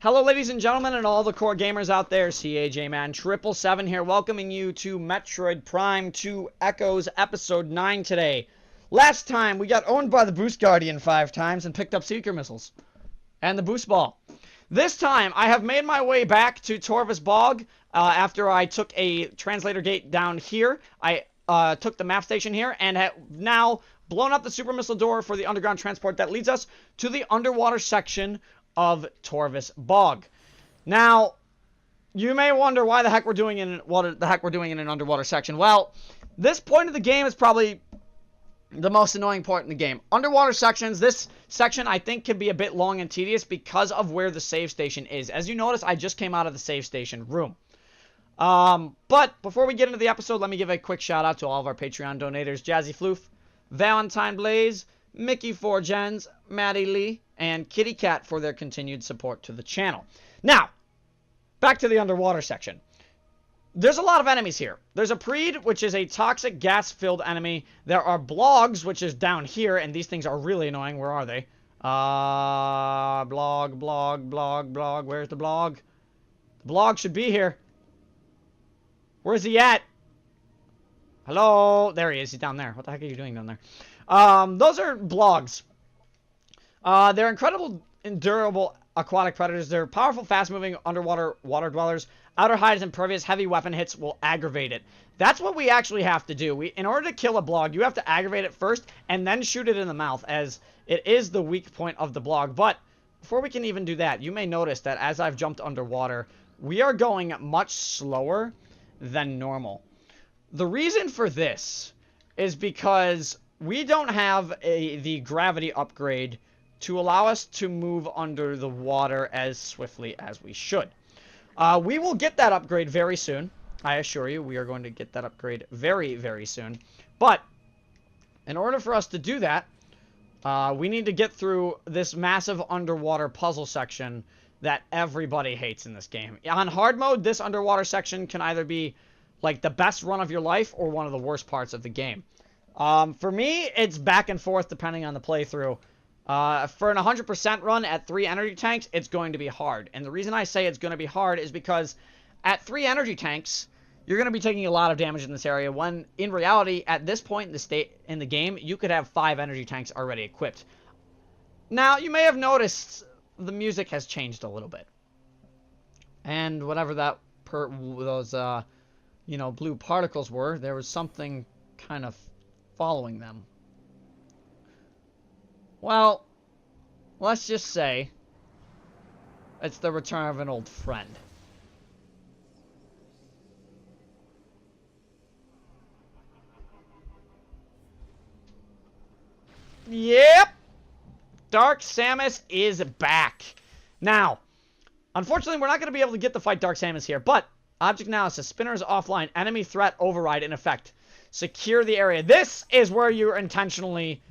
Hello, ladies and gentlemen, and all the core gamers out there. CAJ-Man777 here, welcoming you to Metroid Prime 2 Echoes Episode 9 today. Last time, we got owned by the Boost Guardian 5 times and picked up Seeker Missiles. And the Boost Ball. This time, I have made my way back to Torvus Bog after I took a translator gate down here. I took the map station here and have now blown up the Super Missile door for the underground transport that leads us to the underwater section of Torvus Bog. Now, you may wonder why the heck we're doing in an underwater section. Well, this point of the game is probably the most annoying part in the game. Underwater sections, this section I think can be a bit long and tedious because of where the save station is. As you notice, I just came out of the save station room. But before we get into the episode, let me give a quick shout out to all of our Patreon donators: Jazzy Floof, Valentine Blaze, MickeyPhorGens, MaddiLeigh, and Kitty Cat for their continued support to the channel. Now, back to the underwater section. There's a lot of enemies here. There's a Preed, which is a toxic gas-filled enemy. There are Blogs, which is down here, and these things are really annoying. Where are they? Blog. Where's the Blog? The Blog should be here. Where's he at? Hello? There he is. He's down there. What the heck are you doing down there? Those are Blogs. They're incredible and durable aquatic predators. They're powerful, fast-moving underwater water dwellers. Outer hide is impervious. Heavy weapon hits will aggravate it. That's what we actually have to do. In order to kill a Blog, you have to aggravate it first and then shoot it in the mouth, as it is the weak point of the Blog. But before we can even do that, you may notice that as I've jumped underwater, we are going much slower than normal. The reason for this is because we don't have the gravity upgrade to allow us to move under the water as swiftly as we should. We will get that upgrade very soon. I assure you, we are going to get that upgrade very, very soon. But in order for us to do that, we need to get through this massive underwater puzzle section that everybody hates in this game. On hard mode, this underwater section can either be like the best run of your life or one of the worst parts of the game. For me, it's back and forth depending on the playthrough. For an 100% run at 3 energy tanks, it's going to be hard. And the reason I say it's going to be hard is because at 3 energy tanks, you're going to be taking a lot of damage in this area, when in reality, at this point in the game, you could have 5 energy tanks already equipped. Now, you may have noticed the music has changed a little bit. And whatever those blue particles were, there was something kind of following them. Well, let's just say it's the return of an old friend. Yep! Dark Samus is back. Now, unfortunately, we're not going to be able to get to fight Dark Samus here, but object analysis, spinners offline, enemy threat override in effect. Secure the area. This is where you're intentionally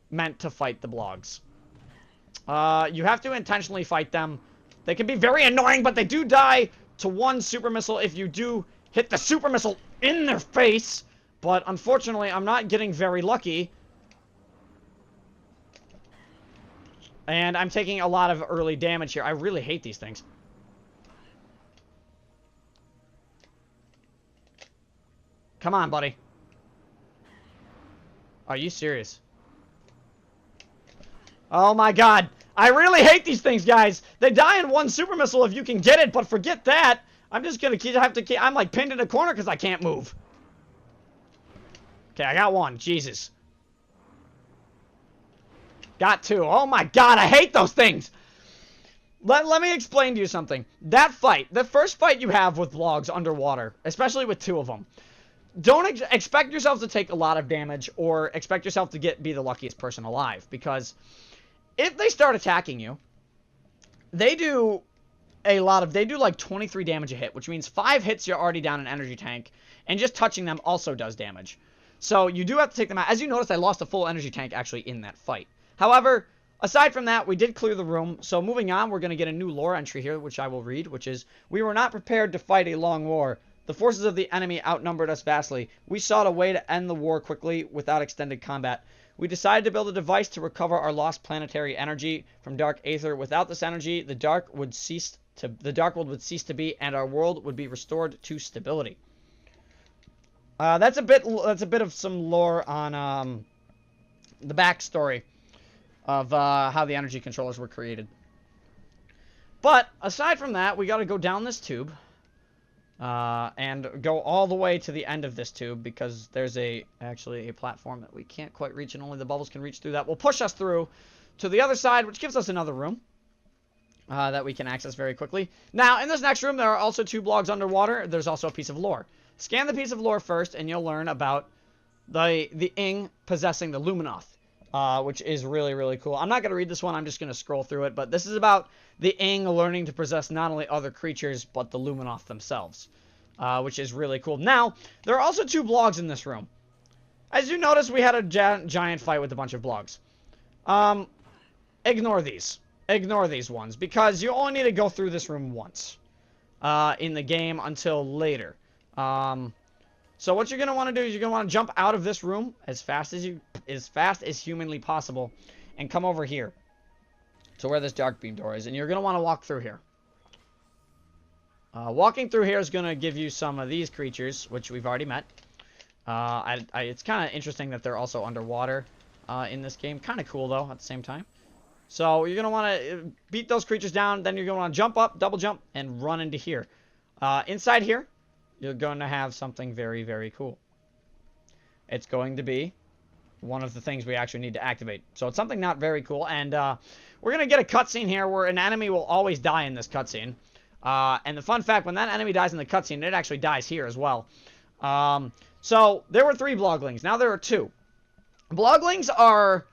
meant to fight the Blogs. You have to intentionally fight them. They can be very annoying, but they do die to one super missile if you do hit the super missile in their face. But unfortunately, I'm not getting very lucky. And I'm taking a lot of early damage here. I really hate these things. Come on, buddy. Are you serious? Oh my god. I really hate these things, guys. They die in one super missile if you can get it, but forget that. I'm just gonna I'm like pinned in a corner because I can't move. Okay, I got one. Jesus. Got two. Oh my god, I hate those things. Let me explain to you something. That fight, the first fight you have with Blogs underwater, especially with 2 of them, don't expect yourself to take a lot of damage or expect yourself to be the luckiest person alive, because if they start attacking you, they do like 23 damage a hit, which means 5 hits you're already down an energy tank, and just touching them also does damage. So you do have to take them out. As you noticed, I lost a full energy tank actually in that fight. However, aside from that, we did clear the room. So moving on, we're going to get a new lore entry here, which I will read, which is, "We were not prepared to fight a long war. The forces of the enemy outnumbered us vastly. We sought a way to end the war quickly without extended combat. We decided to build a device to recover our lost planetary energy from dark aether. Without this energy, the dark world would cease to be, and our world would be restored to stability. That's a bit of some lore on the backstory of how the energy controllers were created. But aside from that, we got to go down this tube. And go all the way to the end of this tube, because there's actually a platform that we can't quite reach, and only the bubbles can reach through that. Will push us through to the other side, which gives us another room that we can access very quickly. Now, in this next room, there are also 2 blogs underwater. There's also a piece of lore. Scan the piece of lore first, and you'll learn about the Ing possessing the Luminoth, which is really, really cool. I'm not going to read this one. I'm just going to scroll through it. But this is about the Ing learning to possess not only other creatures, but the Luminoth themselves, which is really cool. Now, there are also 2 blogs in this room. As you notice, we had a giant fight with a bunch of blogs. Ignore these. Ignore these ones, because you only need to go through this room once in the game until later. So what you're going to want to do is you're going to want to jump out of this room as fast as humanly possible and come over here to where this dark beam door is, and you're going to want to walk through here. Walking through here is going to give you some of these creatures, which we've already met. It's kind of interesting that they're also underwater in this game. Kind of cool, though, at the same time. So you're going to want to beat those creatures down. Then you're going to want to jump up, double jump, and run into here. Inside here, you're going to have something very, very cool. It's going to be one of the things we actually need to activate. So it's something not very cool. And we're going to get a cutscene here where an enemy will always die in this cutscene. And the fun fact, when that enemy dies in the cutscene, it actually dies here as well. So there were 3 bloglings. Now there are 2. Bloglings are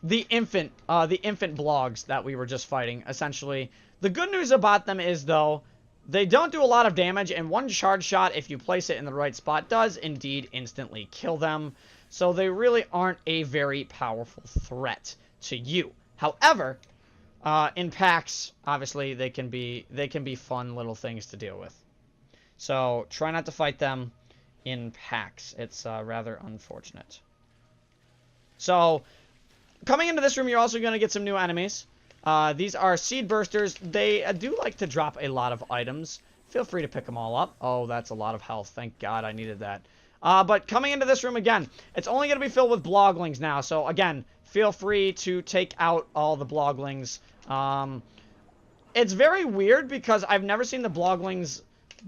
the infant blogs that we were just fighting, essentially. The good news about them is, though, they don't do a lot of damage, and one charge shot, if you place it in the right spot, does indeed instantly kill them. So they really aren't a very powerful threat to you. However, in packs, obviously, they can be fun little things to deal with. So try not to fight them in packs. It's rather unfortunate. So coming into this room, you're also going to get some new enemies. These are seed bursters. They do like to drop a lot of items. Feel free to pick them all up. Oh, that's a lot of health. Thank God I needed that. But coming into this room again, it's only going to be filled with bloglings now. So again, feel free to take out all the bloglings. It's very weird because I've never seen the bloglings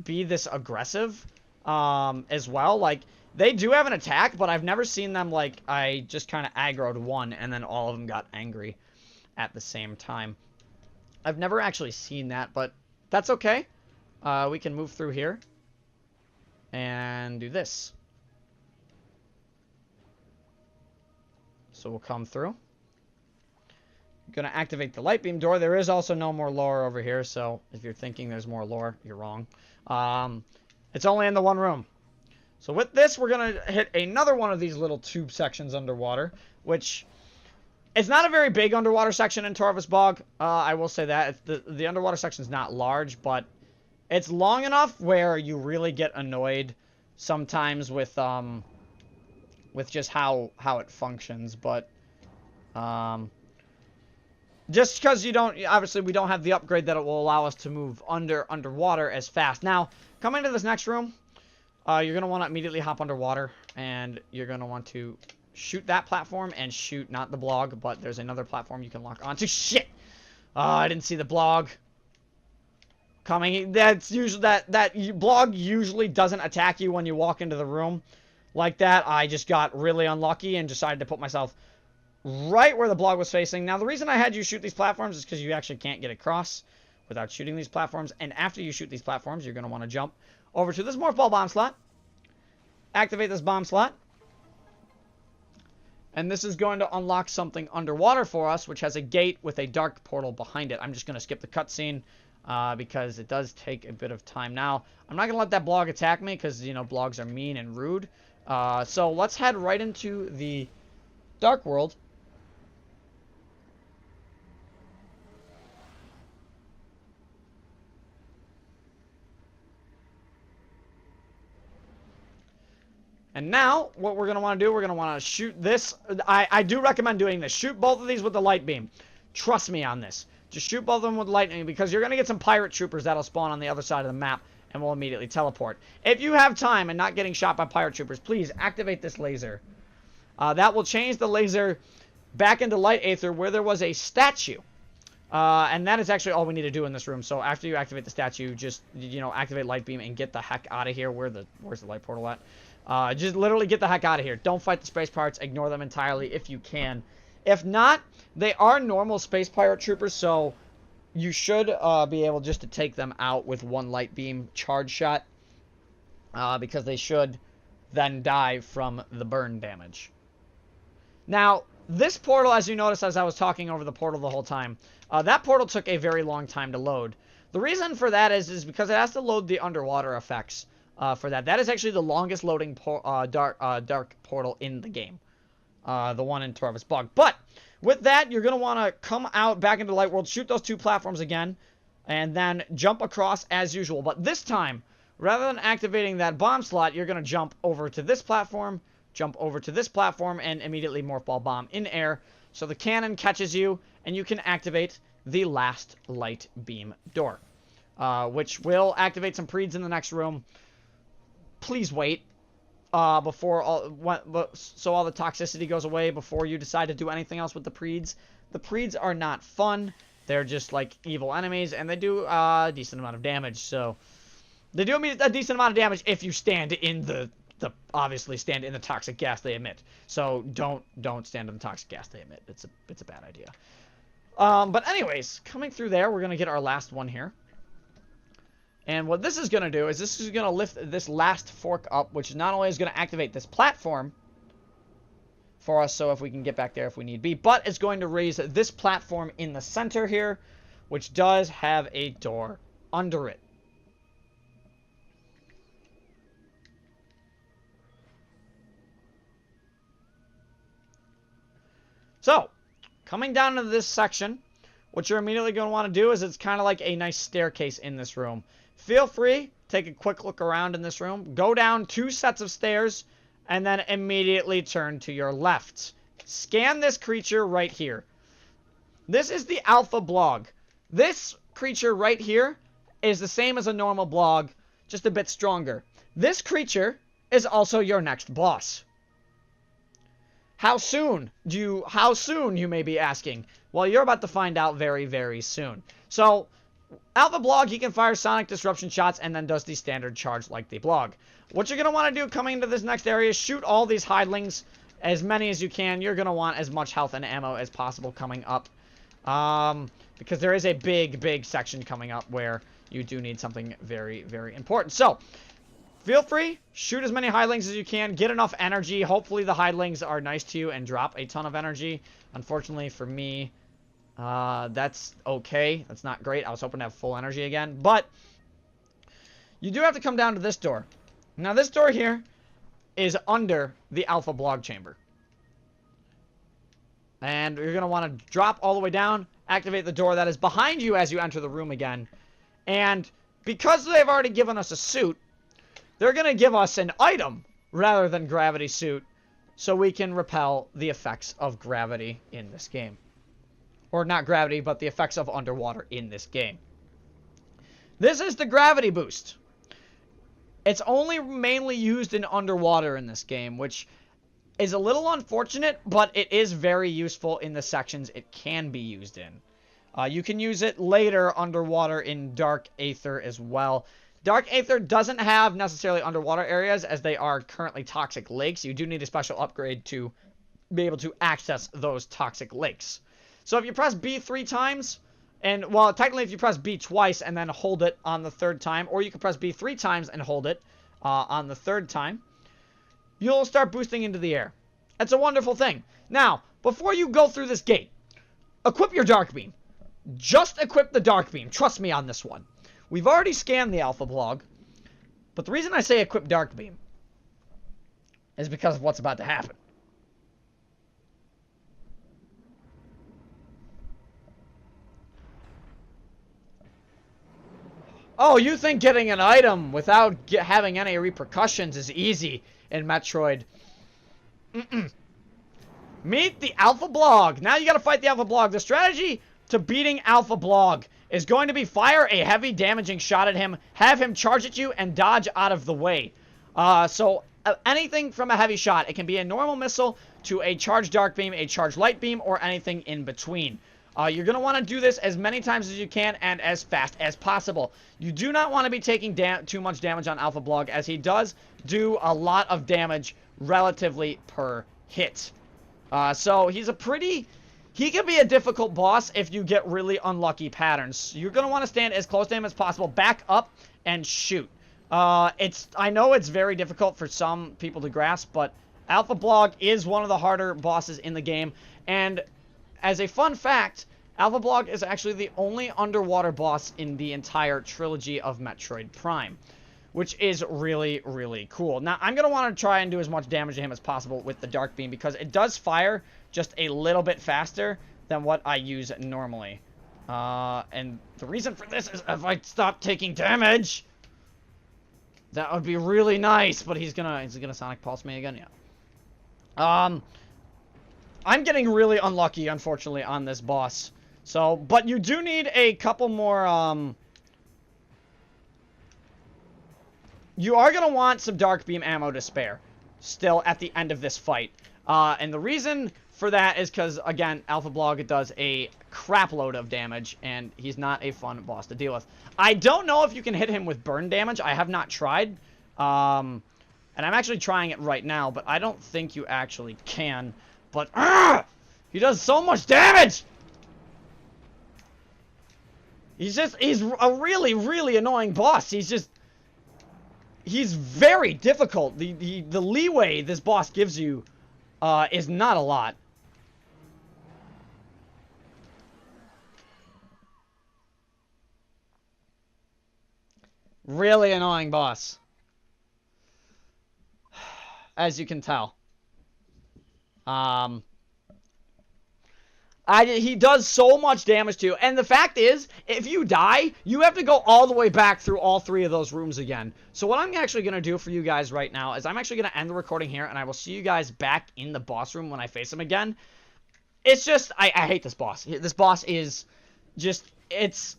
be this aggressive as well. Like, they do have an attack, but I've never seen them, like, I just kind of aggroed one and then all of them got angry at the same time. I've never actually seen that, but that's okay. We can move through here and do this. So we'll come through. Gonna activate the light beam door. There is also no more lore over here, so if you're thinking there's more lore, you're wrong. It's only in the one room. So with this, we're gonna hit another one of these little tube sections underwater, which it's not a very big underwater section in Torvus Bog. I will say that the underwater section is not large, but it's long enough where you really get annoyed sometimes with just how it functions. But just because obviously we don't have the upgrade that it will allow us to move underwater as fast. Now, coming to this next room, you're going to want to immediately hop underwater, and you're going to want to shoot that platform and shoot, not the blog, but there's another platform you can lock onto. Shit! I didn't see the blog coming. That's usually, that blog usually doesn't attack you when you walk into the room like that. I just got really unlucky and decided to put myself right where the blog was facing. Now, the reason I had you shoot these platforms is because you actually can't get across without shooting these platforms. And after you shoot these platforms, you're going to want to jump over to this morph ball bomb slot. Activate this bomb slot. And this is going to unlock something underwater for us, which has a gate with a dark portal behind it. I'm just going to skip the cutscene because it does take a bit of time. Now, I'm not going to let that blog attack me because, you know, blogs are mean and rude. So let's head right into the dark world. And now, what we're going to want to do, we're going to want to shoot this. I do recommend doing this. Shoot both of these with the light beam. Trust me on this. Just shoot both of them with lightning because you're going to get some pirate troopers that'll spawn on the other side of the map and will immediately teleport. If you have time and not getting shot by pirate troopers, please activate this laser. That will change the laser back into light aether where there was a statue. And that is actually all we need to do in this room. So after you activate the statue, just, activate light beam and get the heck out of here. Where's the light portal at? Just literally get the heck out of here. Don't fight the space pirates. Ignore them entirely if you can. If not, they are normal space pirate troopers, so you should be able just to take them out with one light beam charge shot. Because they should then die from the burn damage. Now, this portal, as you notice as I was talking over the portal the whole time, that portal took a very long time to load. The reason for that is because it has to load the underwater effects for that. That is actually the longest loading dark portal in the game. The one in Torvus Bog. But with that, you're going to want to come out back into Light World, shoot those two platforms again, and then jump across as usual. But this time, rather than activating that bomb slot, you're going to jump over to this platform, jump over to this platform, and immediately Morph Ball Bomb in air. So the cannon catches you, and you can activate the last light beam door. Which will activate some preeds in the next room. Please wait. So all the toxicity goes away before you decide to do anything else with the preeds. The preeds are not fun. They're just like evil enemies, and they do a decent amount of damage. So they do a decent amount of damage if you stand in obviously stand in the toxic gas they emit. So don't stand in the toxic gas they emit. It's a bad idea. But anyways, coming through there, we're gonna get our last one here. And what this is going to do is this is going to lift this last fork up, which not only is going to activate this platform for us, so if we can get back there if we need be, but it's going to raise this platform in the center here, which does have a door under it. So, coming down to this section, what you're immediately going to want to do is it's kind of like a nice staircase in this room. Feel free, take a quick look around in this room, go down 2 sets of stairs, and then immediately turn to your left. Scan this creature right here. This is the Alpha Blog. This creature right here is the same as a normal blog, just a bit stronger. This creature is also your next boss. How soon, you may be asking? Well, you're about to find out very, very soon. So, Alpha Blog, he can fire sonic disruption shots and then does the standard charge like the blog. What you're going to want to do coming into this next area is shoot all these hidlings, as many as you can. You're going to want as much health and ammo as possible coming up. Because there is a big section coming up where you do need something very, very important. So, feel free, shoot as many hidlings as you can, get enough energy. Hopefully the hidlings are nice to you and drop a ton of energy. Unfortunately for me, that's okay. That's not great. I was hoping to have full energy again. But you do have to come down to this door. Now, this door here is under the Alpha Blog chamber. And you're going to want to drop all the way down, activate the door that is behind you as you enter the room again. And because they've already given us a suit, they're going to give us an item rather than gravity suit so we can repel the effects of gravity in this game. Or not gravity, but the effects of underwater in this game. This is the gravity boost. It's only mainly used in underwater in this game, which is a little unfortunate, but it is very useful in the sections it can be used in. You can use it later underwater in Dark Aether as well. Dark Aether doesn't have necessarily underwater areas, as they are currently toxic lakes. You do need a special upgrade to be able to access those toxic lakes. So if you press B 3 times, and, well, technically if you press B twice and then hold it on the 3rd time, or you can press B 3 times and hold it on the 3rd time, you'll start boosting into the air. It's a wonderful thing. Now, before you go through this gate, equip your Dark Beam. Just equip the Dark Beam. Trust me on this one. We've already scanned the Alpha Blog, but the reason I say equip Dark Beam is because of what's about to happen. Oh, you think getting an item without having any repercussions is easy in Metroid. Meet the Alpha Blog. Now you gotta fight the Alpha Blog. The strategy to beating Alpha Blog is going to be fire a heavy damaging shot at him, have him charge at you, and dodge out of the way. Anything from a heavy shot. It can be a normal missile to a charged dark beam, a charged light beam, or anything in between. You're going to want to do this as many times as you can and as fast as possible. You do not want to be taking too much damage on Alpha Blog, as he does do a lot of damage relatively per hit. So he's a pretty... He can be a difficult boss if you get really unlucky patterns. You're going to want to stand as close to him as possible, back up, and shoot. I know it's very difficult for some people to grasp, but Alpha Blog is one of the harder bosses in the game. And as a fun fact, Alpha Blog is actually the only underwater boss in the entire trilogy of Metroid Prime, which is really, really cool. Now, I'm going to want to try and do as much damage to him as possible with the Dark Beam, because it does fire just a little bit faster than what I use normally. And the reason for this is if I stop taking damage, that would be really nice. But is he gonna Sonic Pulse me again? Yeah. I'm getting really unlucky, unfortunately, on this boss. So, but you do need a couple more, you are going to want some Dark Beam ammo to spare still at the end of this fight. And the reason for that is because, again, Alpha Blog does a crap load of damage, and he's not a fun boss to deal with. I don't know if you can hit him with burn damage. I have not tried. And I'm actually trying it right now, but I don't think you actually can. But, he does so much damage! He's a really, really annoying boss. He's very difficult. The leeway this boss gives you is not a lot. Really annoying boss. As you can tell. He does so much damage to you. And the fact is, if you die, you have to go all the way back through all 3 of those rooms again. So what I'm actually going to do for you guys right now is I'm actually going to end the recording here, and I will see you guys back in the boss room when I face him again. It's just, I hate this boss. This boss is just, it's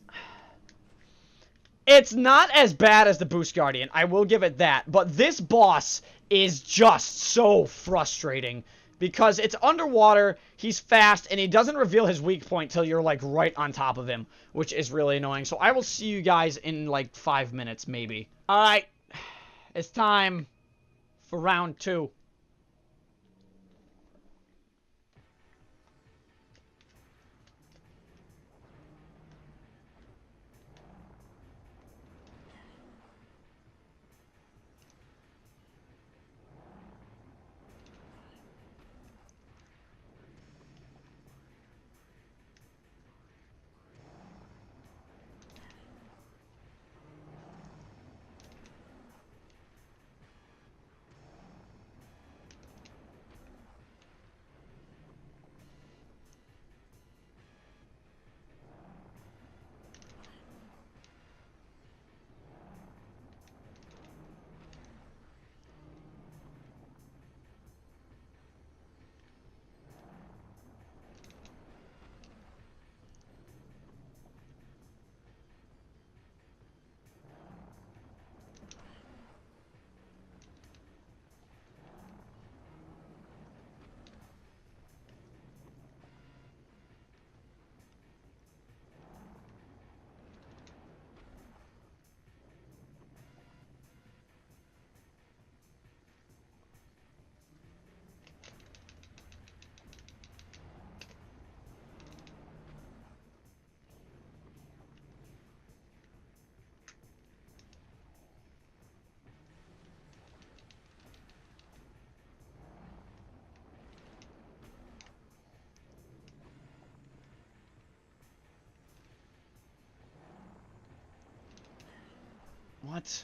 not as bad as the Boost Guardian. I will give it that. But this boss is just so frustrating. Because it's underwater, he's fast, and he doesn't reveal his weak point till you're, like, right on top of him, which is really annoying. So I will see you guys in, like, 5 minutes, maybe. Alright, it's time for round 2. What?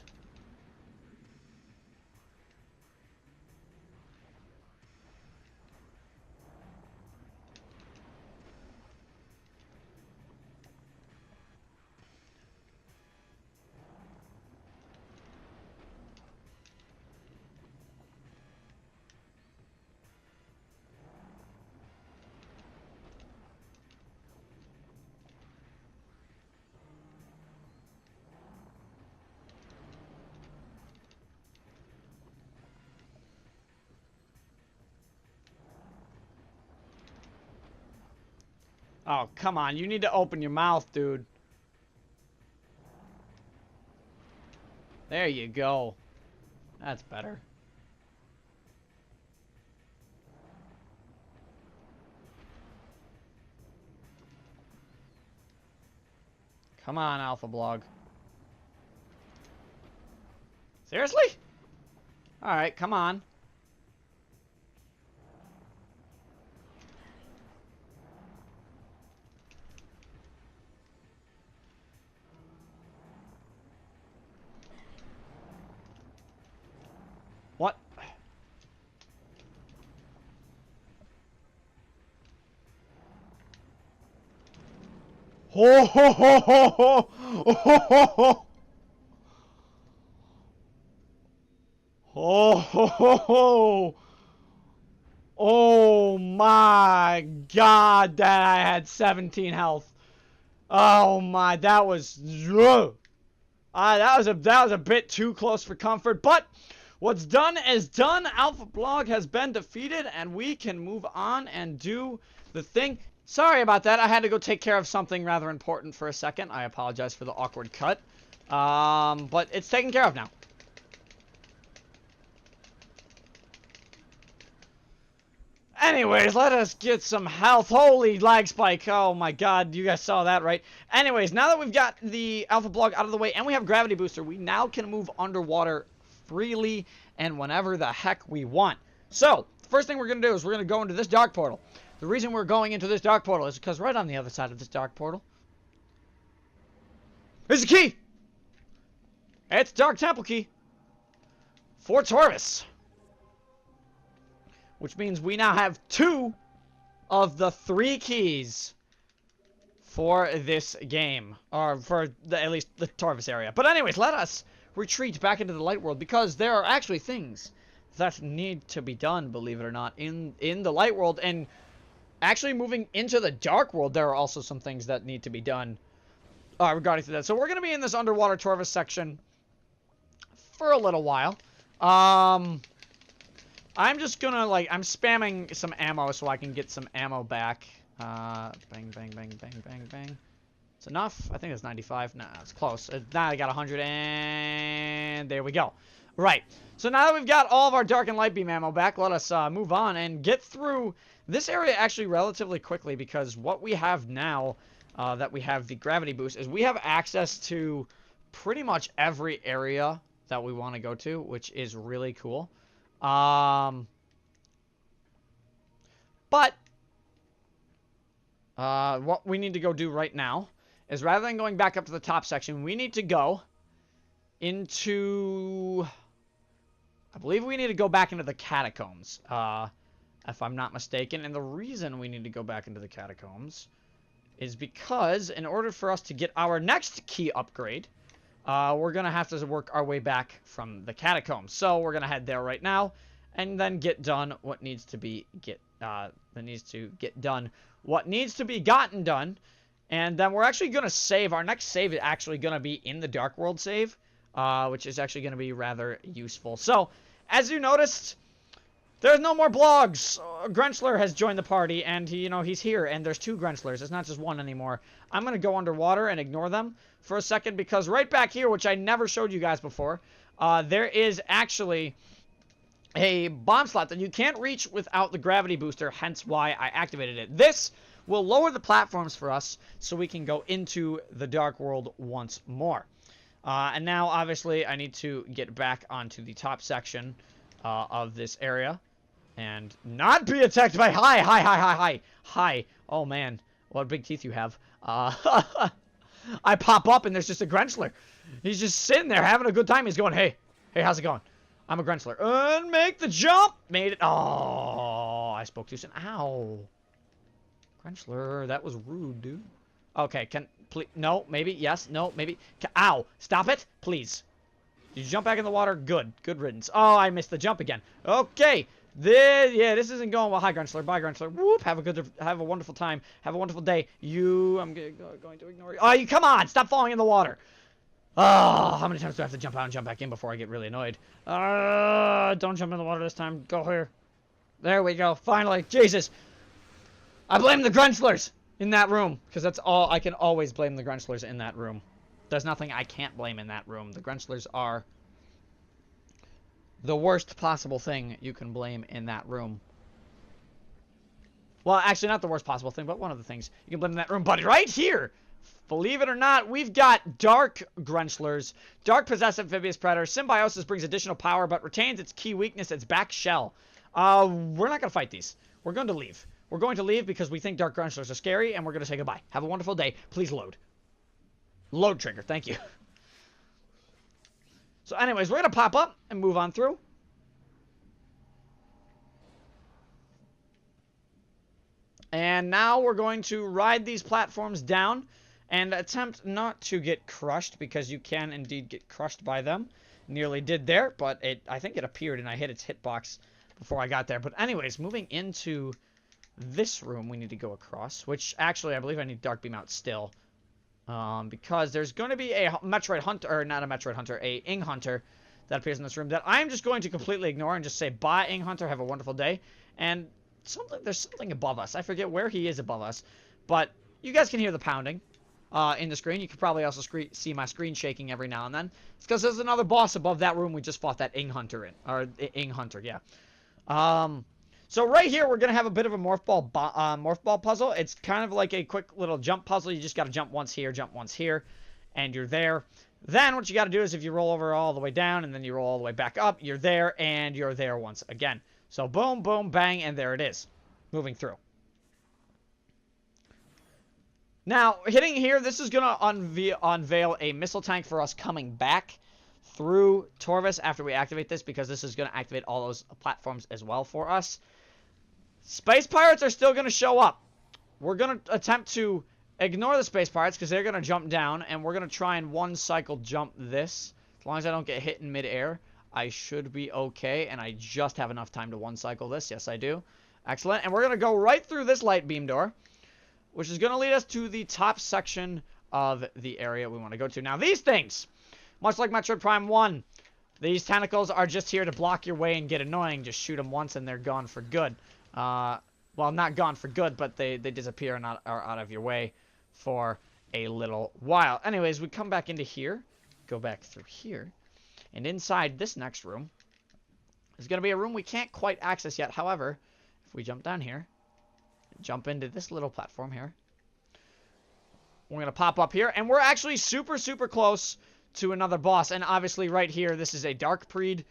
Oh, come on. You need to open your mouth, dude. There you go. That's better. Come on, Alpha Blog. Seriously? Alright, come on. What? Ho ho ho ho ho ho ho ho. Oh ho ho ho. Oh my god, that I had 17 health. Oh my, that was that was a bit too close for comfort, but what's done is done. Alpha Blog has been defeated, and we can move on and do the thing. Sorry about that. I had to go take care of something rather important for a second. I apologize for the awkward cut. But it's taken care of now. Anyways, let us get some health. Holy lag spike. Oh my god, you guys saw that, right? Anyways, now that we've got the Alpha Blog out of the way and we have Gravity Booster, we now can move underwater freely and whenever the heck we want. So, the first thing we're going to do is we're going to go into this dark portal. The reason we're going into this dark portal is because right on the other side of this dark portal is the key! It's Dark Temple Key for Torvis. Which means we now have 2 of the 3 keys for this game. Or for at least the Torvis area. But anyways, let us retreat back into the light world, because there are actually things that need to be done, believe it or not, in the light world. And actually moving into the dark world, there are also some things that need to be done regarding to that. So we're going to be in this underwater Torvis section for a little while. I'm just gonna, like, I'm spamming some ammo so I can get some ammo back. Bang, bang, bang, bang, bang, bang. It's enough? I think it's 95. Nah, it's close. Now I got 100, and there we go. Right. So now that we've got all of our dark and light beam ammo back, let us move on and get through this area actually relatively quickly, because what we have now that we have the gravity boost is we have access to pretty much every area that we want to go to, which is really cool. But what we need to go do right now is, rather than going back up to the top section, we need to go into, I believe we need to go back into the catacombs, if I'm not mistaken. And the reason we need to go back into the catacombs is because in order for us to get our next key upgrade, we're going to have to work our way back from the catacombs. So we're going to head there right now and then get done what needs to be what needs to be gotten done. And then we're actually going to save. Our next save is actually going to be in the Dark World save, which is actually going to be rather useful. So, as you noticed, there's no more blogs. Grenchler has joined the party, and he's here, and there's 2 Grenchlers. It's not just 1 anymore. I'm going to go underwater and ignore them for a second, because right back here, which I never showed you guys before, there is actually a bomb slot that you can't reach without the gravity booster, hence why I activated it. This will lower the platforms for us so we can go into the Dark World once more. And now, obviously, I need to get back onto the top section of this area and not be attacked by hi. Oh man, what big teeth you have. I pop up and there's just a Grenchler. He's just sitting there having a good time. He's going, hey, how's it going? I'm a Grenchler. And make the jump. Made it. Oh, I spoke too soon. Ow. Grenchler, that was rude, dude. Okay, please, no, maybe, yes, no, maybe. Ow, stop it, please. Did you jump back in the water? Good riddance. Oh, I missed the jump again. Okay, this isn't going well. Hi, Grenchler, bye, Grenchler. Whoop, have a wonderful time. Have a wonderful day. I'm going to ignore you. Oh, you, come on, stop falling in the water. Oh, how many times do I have to jump out and jump back in before I get really annoyed? Don't jump in the water this time. Go here. There we go, finally. Jesus. I blame the Grenchlers. They are the ones that In that room, because that's all. I can always blame the Grunchlers in that room. There's nothing I can't blame in that room. The Grunchlers are the worst possible thing you can blame in that room. Well, actually, not the worst possible thing, but one of the things you can blame in that room. But right here, believe it or not, we've got Dark Grunchlers. Dark Possessed Amphibious Predator. Symbiosis brings additional power, but retains its key weakness, its back shell. We're not going to fight these. We're going to leave. We're going to leave because we think Dark Grunchlers are scary, and we're going to say goodbye. Have a wonderful day. Please load. Load trigger. Thank you. So anyways, we're going to pop up and move on through. And now we're going to ride these platforms down and attempt not to get crushed, because you can indeed get crushed by them. Nearly did there, but I think it appeared and I hit its hitbox before I got there. But anyways, moving into this room we need to go across, which actually I believe I need Dark Beam out still. Because there's going to be a Metroid Hunter, or not a Metroid Hunter, a Ing Hunter that appears in this room that I'm just going to completely ignore and just say, bye, Ing Hunter, have a wonderful day. And there's something above us. I forget where he is above us, but you guys can hear the pounding in the screen. You can probably also see my screen shaking every now and then. It's because there's another boss above that room we just fought that Ing Hunter in. Or Ing Hunter, yeah. So right here, we're going to have a bit of a morph ball puzzle. It's kind of like a quick little jump puzzle. You just got to jump once here, and you're there. Then what you got to do is if you roll over all the way down, and then you roll all the way back up, you're there, and you're there once again. So boom, boom, bang, and there it is. Moving through. Now, hitting here, this is going to unveil a missile tank for us coming back through Torvus after we activate this, because this is going to activate all those platforms as well for us. Space Pirates are still going to show up. We're going to attempt to ignore the Space Pirates because they're going to jump down, and we're going to try and one cycle jump this. As long as I don't get hit in midair, I should be okay, and I just have enough time to one cycle this. Yes, I do. Excellent. And we're going to go right through this light beam door, which is going to lead us to the top section of the area we want to go to. Now, these things, much like Metroid Prime 1, these tentacles are just here to block your way and get annoying. Just shoot them once and they're gone for good. Well, not gone for good, but they disappear and are out of your way for a little while. Anyways, we come back into here, go back through here, and inside this next room is going to be a room we can't quite access yet. However, if we jump down here, jump into this little platform here, we're going to pop up here, and we're actually super, super close to another boss. And obviously right here, this is a Dark Preed.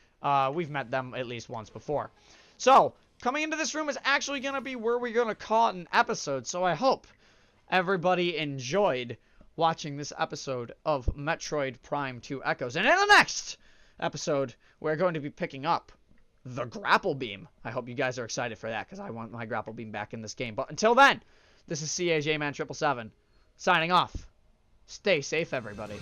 We've met them at least once before. So, coming into this room is actually going to be where we're going to call it an episode. So I hope everybody enjoyed watching this episode of Metroid Prime 2 Echoes. And in the next episode, we're going to be picking up the Grapple Beam. I hope you guys are excited for that, because I want my Grapple Beam back in this game. But until then, this is CAJ Man 777 signing off. Stay safe, everybody.